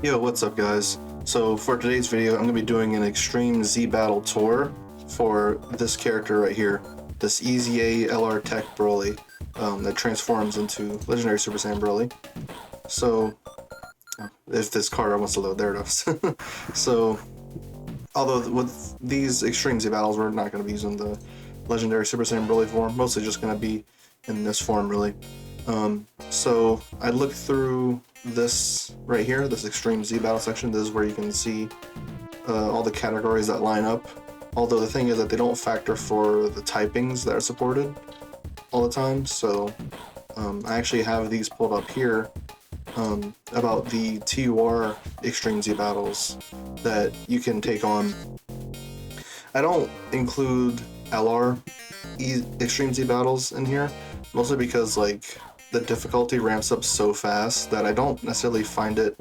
Yo, what's up guys? So for today's video, I'm going to be doing an Extreme Z Battle tour for this character right here, this EZA LR TEQ BROLY that transforms into Legendary Super Saiyan BROLY. So, if this card wants to load, there it is. So, although with these Extreme Z Battles, we're not going to be using the Legendary Super Saiyan BROLY form, mostly just going to be in this form really. So I looked through this right here, this Extreme Z Battle section. This is where you can see all the categories that line up. Although the thing is that they don't factor for the typings that are supported all the time. So I actually have these pulled up here about the TUR Extreme Z Battles that you can take on. I don't include LR Extreme Z Battles in here, mostly because like the difficulty ramps up so fast that I don't necessarily find it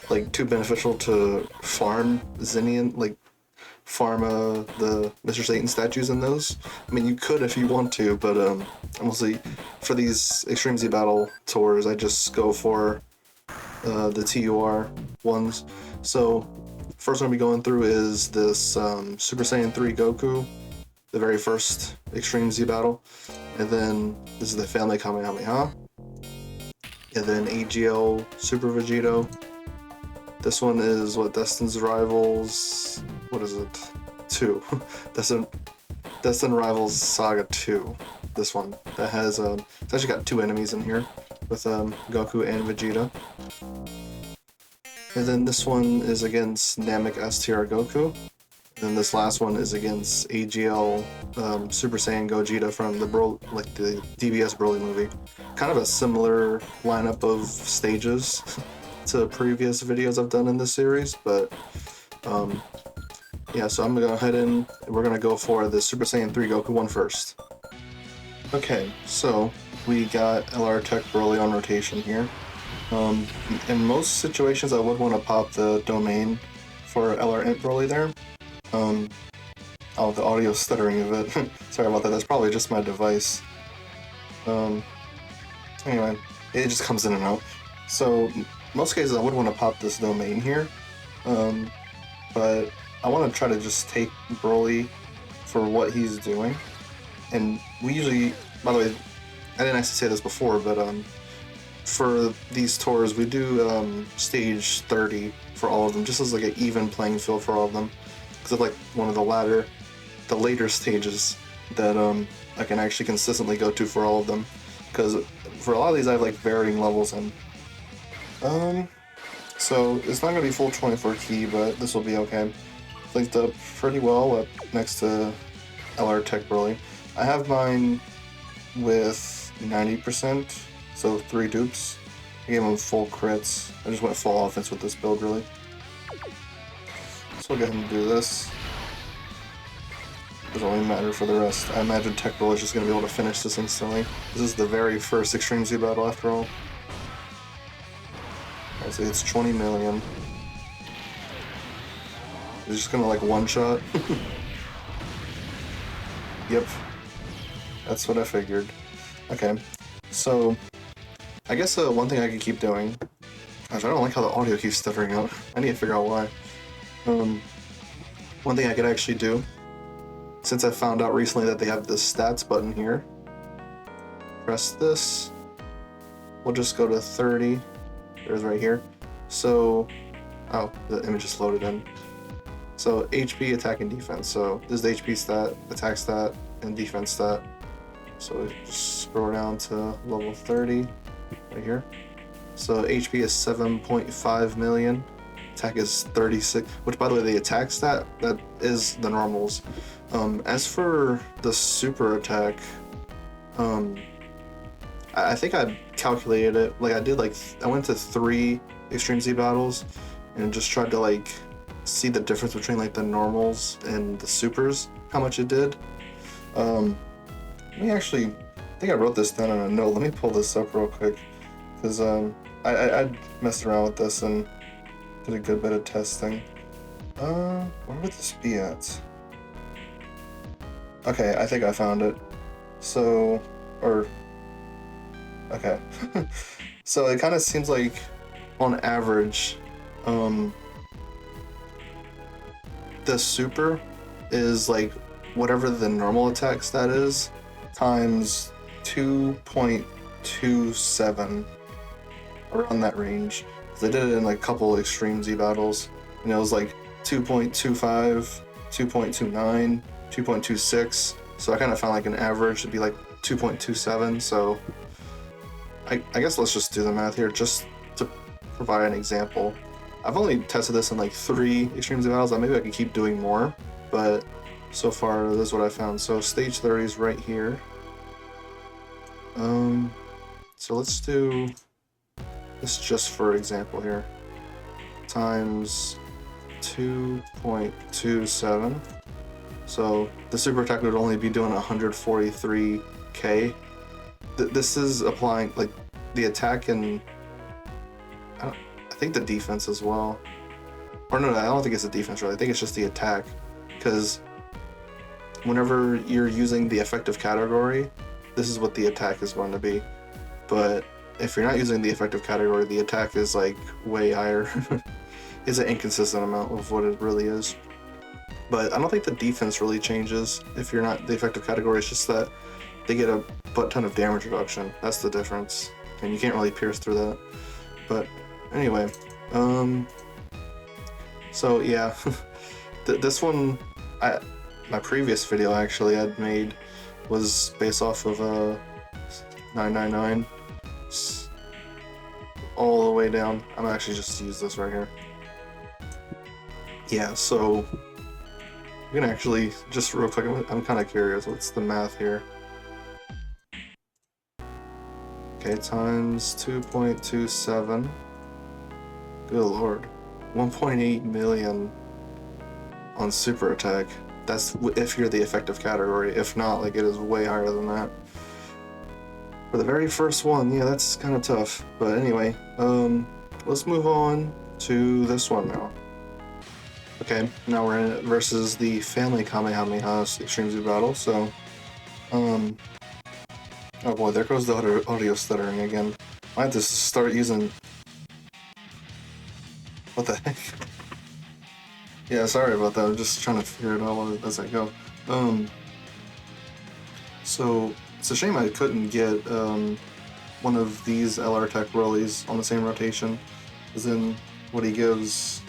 like too beneficial to farm Xenian, like farm the Mr. Satan statues in those. I mean, you could if you want to, but mostly for these Extreme Z Battle tours, I just go for the TUR ones. So first one I'll be going through is this Super Saiyan 3 Goku, the very first Extreme Z Battle, and then this is the Family Kamehameha, and then AGL Super Vegito. This one is what, Destin's Rivals, what is it? 2. Destin Rivals Saga 2. This one that has it's actually got 2 enemies in here with Goku and Vegeta. And then this one is against Namek STR Goku. And then this last one is against AGL Super Saiyan Gogeta from the the DBS Broly movie. Kind of a similar lineup of stages to previous videos I've done in this series, but yeah, so I'm gonna go ahead and we're gonna go for the Super Saiyan 3 Goku one first. Okay, so we got LR TEQ BROLY on rotation here. In most situations I would want to pop the domain for LR Int BROLY there. Oh, the audio stuttering a bit. Sorry about that, that's probably just my device. Anyway, it just comes in and out. So, most cases I would want to pop this domain here, but I want to try to just take Broly for what he's doing. And we usually, by the way, I didn't actually say this before, but for these tours we do stage 30 for all of them, just as like an even playing field for all of them. Because it's like one of the later stages that I can actually consistently go to for all of them. Because for a lot of these I have like varying levels in. So it's not going to be full 24 key, but this will be okay. Linked up pretty well up next to LR TEQ BROLY. I have mine with 90%, so 3 dupes. I gave them full crits. I just went full offense with this build really. So we'll go ahead and do this. Doesn't really matter for the rest. I imagine TEQ BROLY is just going to be able to finish this instantly. This is the very first Extreme Z Battle after all. I say it's 20 million. It's just going to like one-shot. Yep. That's what I figured. Okay. So, I guess one thing I could keep doing... Gosh, I don't like how the audio keeps stuttering out. I need to figure out why. One thing I could actually do, since I found out recently that they have this stats button here, press this, we'll just go to 30, there's right here. So, oh, the image just loaded in. So HP, attack, and defense. So this is the HP stat, attack stat, and defense stat. So just scroll down to level 30, right here. So HP is 7.5 million. Attack is 36, which by the way, the attack stat, that is the normals. As for the super attack, I think I calculated it, like I went to 3 Extreme Z Battles and just tried to like see the difference between like the normals and the supers, how much it did. Let me actually, I think I wrote this down on a note. Let me pull this up real quick, because I messed around with this and did a good bit of testing. Where would this be at? Okay, I think I found it. So, okay. So it kind of seems like, on average, The super is like whatever the normal attack stat is times 2.27, around that range. They did it in like a couple extreme Z battles, and it was like 2.25, 2.29, 2.26. So I kind of found like an average to be like 2.27. So I guess let's just do the math here just to provide an example. I've only tested this in like 3 extreme Z battles. Maybe I could keep doing more, but so far this is what I found. So stage 30 is right here. So let's do this just for example here. Times 2.27. So the super attack would only be doing 143k. This is applying like the attack and I think the defense as well. Or no, I don't think it's the defense really. I think it's just the attack, because whenever you're using the effective category, this is what the attack is going to be. But if you're not using the effective category, the attack is like way higher. It's an inconsistent amount of what it really is. But I don't think the defense really changes if you're not the effective category. It's just that they get a butt ton of damage reduction. That's the difference. And you can't really pierce through that. But anyway, so yeah, this one, my previous video actually I'd made was based off of 999 all the way down. I'm actually just use this right here. Yeah, so I'm gonna actually just real quick. I'm kind of curious. What's the math here? Okay, times 2.27. Good lord, 1.8 million on super attack. That's if you're the effective category. If not, like it is way higher than that. For the very first one, yeah, that's kind of tough. But anyway, let's move on to this one now. Okay, now we're in it versus the Family Kamehameha Extreme Z battle. So, oh boy, there goes the audio stuttering again. I have to start using. What the heck? Yeah, sorry about that. I'm just trying to figure it out as I go. So it's a shame I couldn't get one of these LR Tech Brolys on the same rotation, as in what he gives.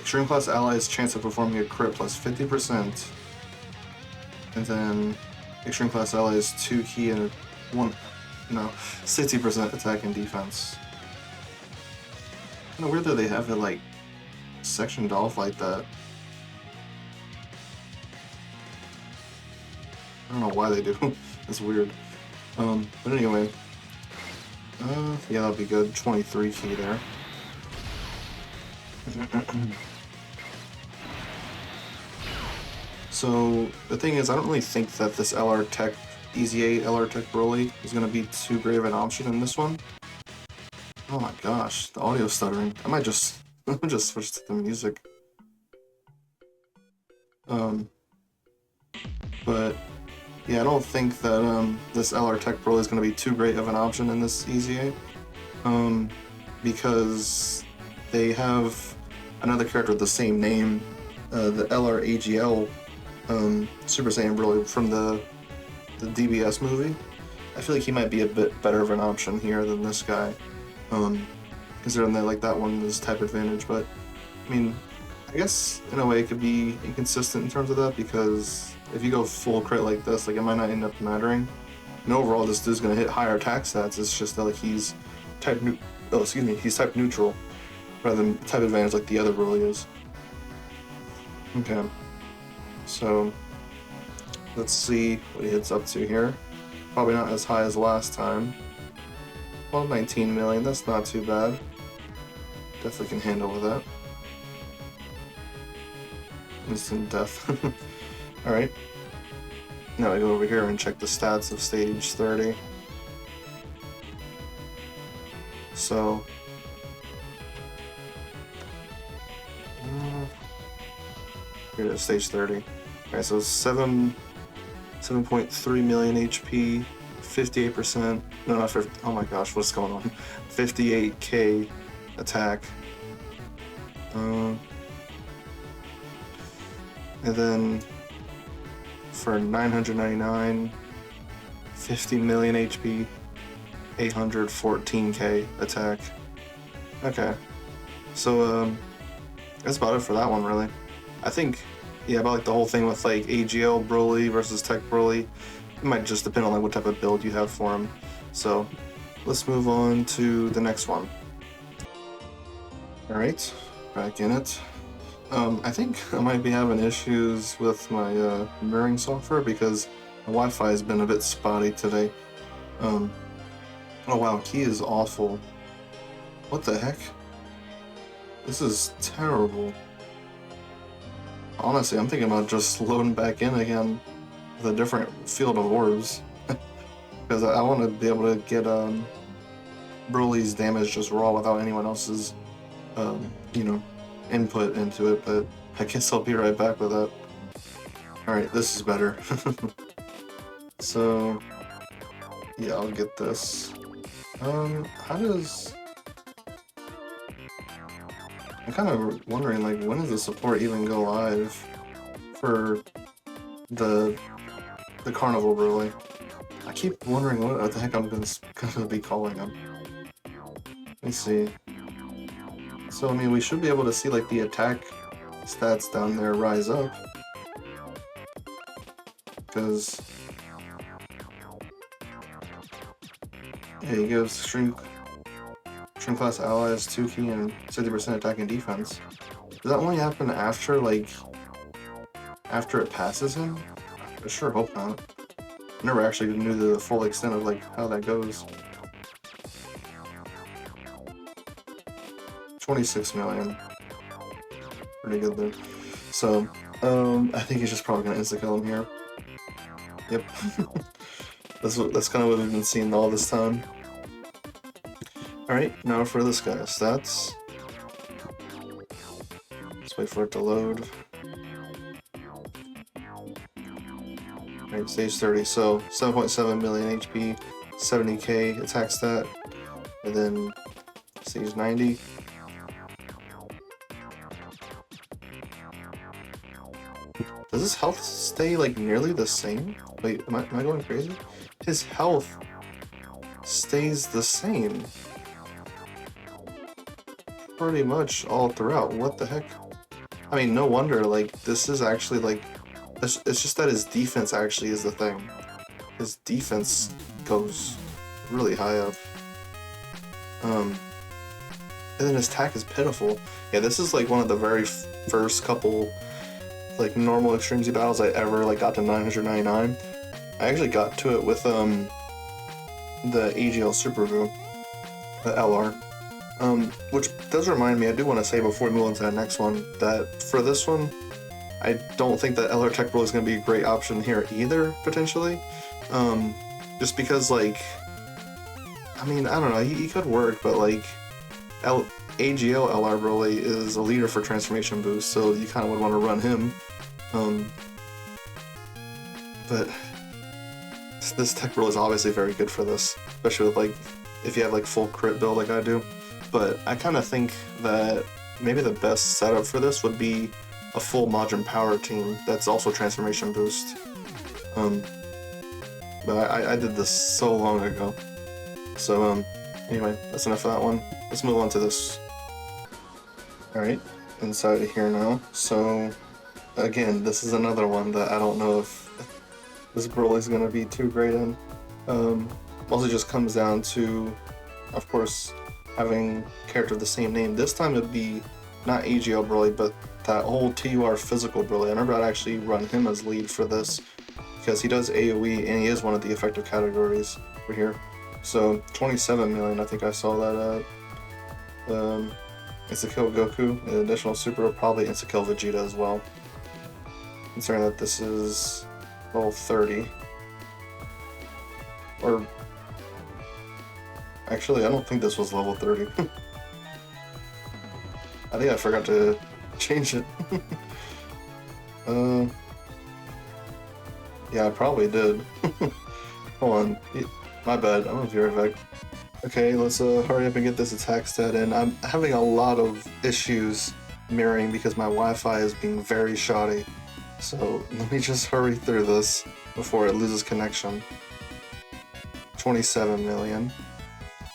Extreme class allies chance of performing a crit plus 50%, and then extreme class allies 2 key and 60% attack and defense. Kind of weird that they have it like sectioned off like that. I don't know why they do. It's weird. But anyway, yeah, that'll be good. 23 key there. So the thing is, I don't really think that this LR Tech EZA LR Tech Broly is going to be too great of an option in this one. Oh my gosh, the audio stuttering. I might just switch to the music. But yeah, I don't think that this LR Tech Broly is going to be too great of an option in this EZA. Because they have another character with the same name, the LR AGL Super Saiyan Broly from the DBS movie. I feel like he might be a bit better of an option here than this guy, considering that like that one is type advantage. But I mean, I guess in a way it could be inconsistent in terms of that, because if you go full crit like this, like it might not end up mattering. And overall, this dude's gonna hit higher attack stats. It's just that like he's type neutral rather than type advantage like the other Broly is. Okay, so let's see what he hits up to here. Probably not as high as last time. Well, 19 million, that's not too bad. Definitely can handle with that. Instant death. Alright. Now I go over here and check the stats of stage 30. So here it is, stage 30. Alright, so 7.3 million HP, 58%. No, not 50. Oh my gosh, what's going on? 58k attack. And then for 999, 50 million HP, 814k attack. Okay, so that's about it for that one, really. I think, yeah, about like the whole thing with like AGL Broly versus TEQ Broly, it might just depend on like what type of build you have for him. So let's move on to the next one. All right, back in it. I think I might be having issues with my mirroring software because my Wi-Fi has been a bit spotty today. Oh wow, key is awful. What the heck? This is terrible. Honestly, I'm thinking about just loading back in again with a different field of orbs. Because I want to be able to get Broly's damage just raw without anyone else's, you know, input into it, but I guess I'll be right back with that. Alright, this is better. So, yeah, I'll get this. How does... I'm kind of wondering, like, when does the support even go live for the Carnival Broly? I keep wondering what the heck I'm gonna be calling him. Let me see. So, I mean, we should be able to see, like, the attack stats down there rise up. Because... yeah, he gives Stream Class allies 2 key and 60% attack and defense. Does that only happen after, like... after it passes him? I sure hope not. I never actually knew the full extent of, like, how that goes. 26 million. Pretty good there. So, I think he's just probably gonna insta-kill him here. Yep. That's kind of what we've been seeing all this time. Alright, now for this guy. Stats. Let's wait for it to load. Alright, stage 30. So, 7.7 million HP, 70k attack stat, and then stage 90. Does his health stay like nearly the same? Wait, am I going crazy? His health stays the same pretty much all throughout. What the heck? I mean, no wonder, like, this is actually like, it's just that his defense actually is the thing. His defense goes really high up. And then his attack is pitiful. Yeah, this is like one of the very first couple like normal Extreme Z battles I ever like got to 999. I actually got to it with the AGL Super Vu, the LR. Which does remind me, I do want to say before we move on to the next one, that for this one, I don't think that LR TEQ Broly is going to be a great option here either, potentially. Just because, like, I mean, I don't know, he could work, but like, AGL LR Broly is a leader for transformation boost, so you kind of would want to run him. But this TEQ Broly is obviously very good for this, especially with like, if you have like full crit build like I do. But I kind of think that maybe the best setup for this would be a full Majin Power team that's also transformation boost. But I did this so long ago. So anyway, that's enough of that one. Let's move on to this. Alright, inside of here now. So again, this is another one that I don't know if this Broly is gonna be too great in. Mostly just comes down to, of course, having a character of the same name. This time it'd be not AGL Broly, but that whole TUR physical Broly. I remember I'd actually run him as lead for this because he does AoE and he is one of the effective categories over here. So 27 million, I think I saw that at Insta-kill Goku, an additional super will probably insta-kill Vegeta as well. Considering that this is level 30. Or actually, I don't think this was level 30. I think I forgot to change it. Yeah, I probably did. Hold on. My bad, I'm gonna be right back. Okay, let's hurry up and get this attack stat in. I'm having a lot of issues mirroring because my Wi-Fi is being very shoddy. So let me just hurry through this before it loses connection. 27 million.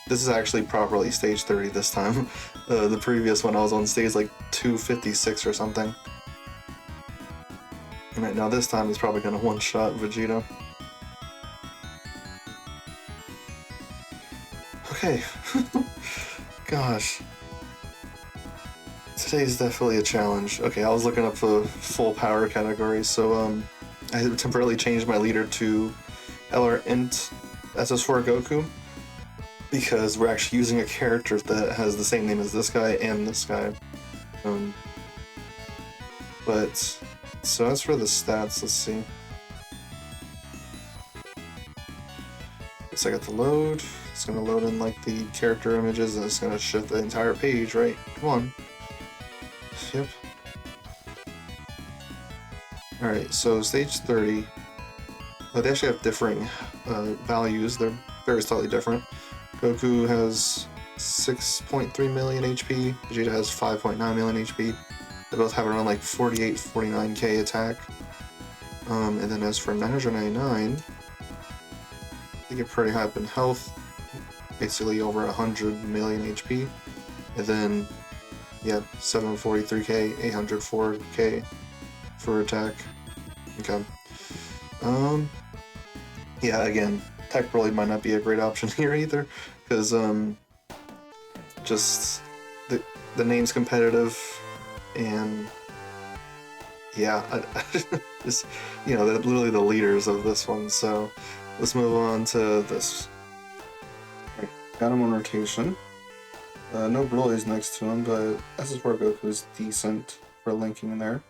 This is actually properly stage 30 this time. The previous one I was on stage like 256 or something. Alright, now this time it's probably gonna one-shot Vegeta. Okay. Gosh. Today's definitely a challenge. Okay, I was looking up the full power category, so I temporarily changed my leader to LR Int SS4 Goku because we're actually using a character that has the same name as this guy and this guy. But so as for the stats, let's see. Guess I got the load. It's gonna load in like the character images and it's gonna shift the entire page, right? Come on. Yep. Alright, so stage 30. They actually have differing values. They're very slightly different. Goku has 6.3 million HP. Vegeta has 5.9 million HP. They both have around like 48, 49k attack. And then as for 999, they get pretty high up in health. Basically over 100 million HP. And then, yeah, 743k, 804k for attack. Okay. Yeah, again, TEQ BROLY might not be a great option here either, because just the name's competitive, and yeah, just, you know, they're literally the leaders of this one. So let's move on to this. Right, got him on rotation. No Broly's next to him, but SS4 Goku is decent for linking in there.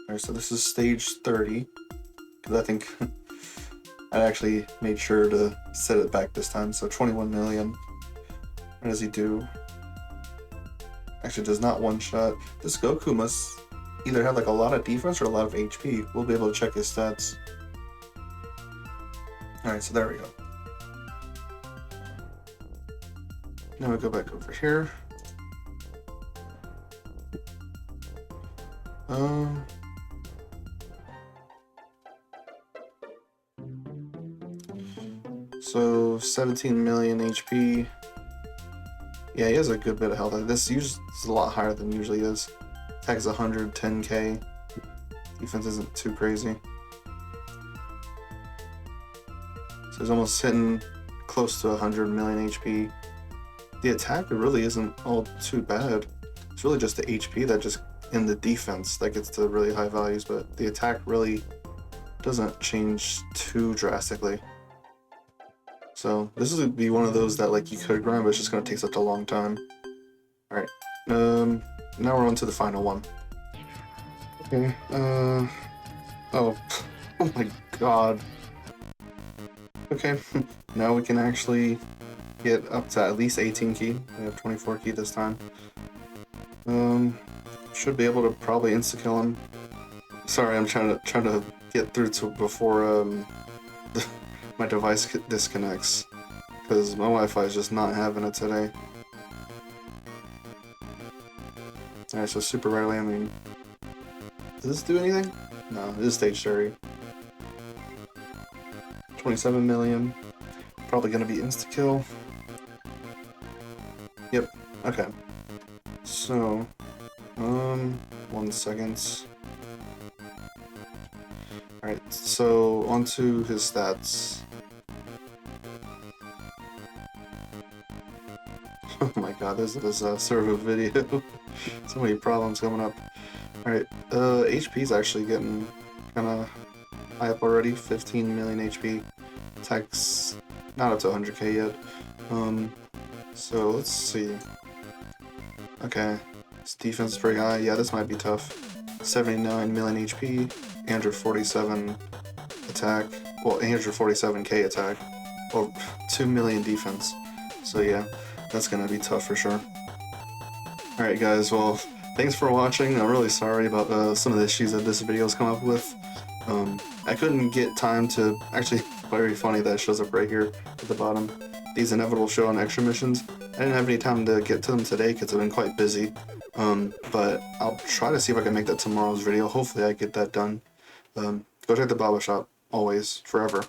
Alright, so this is stage 30, because I think I actually made sure to set it back this time, so 21 million. What does he do? Actually does not one-shot. This Goku must either have like a lot of defense or a lot of HP. We'll be able to check his stats. Alright, so there we go. Now we go back over here. So 17 million HP. Yeah, he has a good bit of health. This is a lot higher than usually is. Attack is 110k. Defense isn't too crazy. So he's almost hitting close to 100 million HP. The attack really isn't all too bad. It's really just the HP that just in the defense that gets to really high values, but the attack really doesn't change too drastically. So this would be one of those that like you could grind, but it's just gonna take such a long time. Alright. Now we're on to the final one. Okay, oh. Oh my god. Okay, now we can actually get up to at least 18 key. We have 24 key this time. Should be able to probably insta-kill him. Sorry, I'm trying to get through to before my device disconnects, because my Wi-Fi is just not having it today. Alright, so super rarely, I mean, does this do anything? No, this is stage 30. 27 million. Probably gonna be insta-kill. Yep, okay. So, 1 second. Alright, so onto his stats. Oh my god, this is a server video. So many problems coming up. Alright, HP is actually getting kinda high up already. 15 million HP. Attack's not up to 100k yet. So let's see. Okay, his defense is pretty high. Yeah, this might be tough. 79 million HP, 847 attack. Well, 847k attack. Well, 2 million defense. So yeah, that's gonna be tough for sure. Alright guys, well, thanks for watching. I'm really sorry about some of the issues that this video's come up with. I couldn't get time to, actually, very funny that it shows up right here at the bottom. These inevitable showdown extra missions. I didn't have any time to get to them today because I've been quite busy. But I'll try to see if I can make that tomorrow's video. Hopefully I get that done. Go check the Baba Shop, always, forever.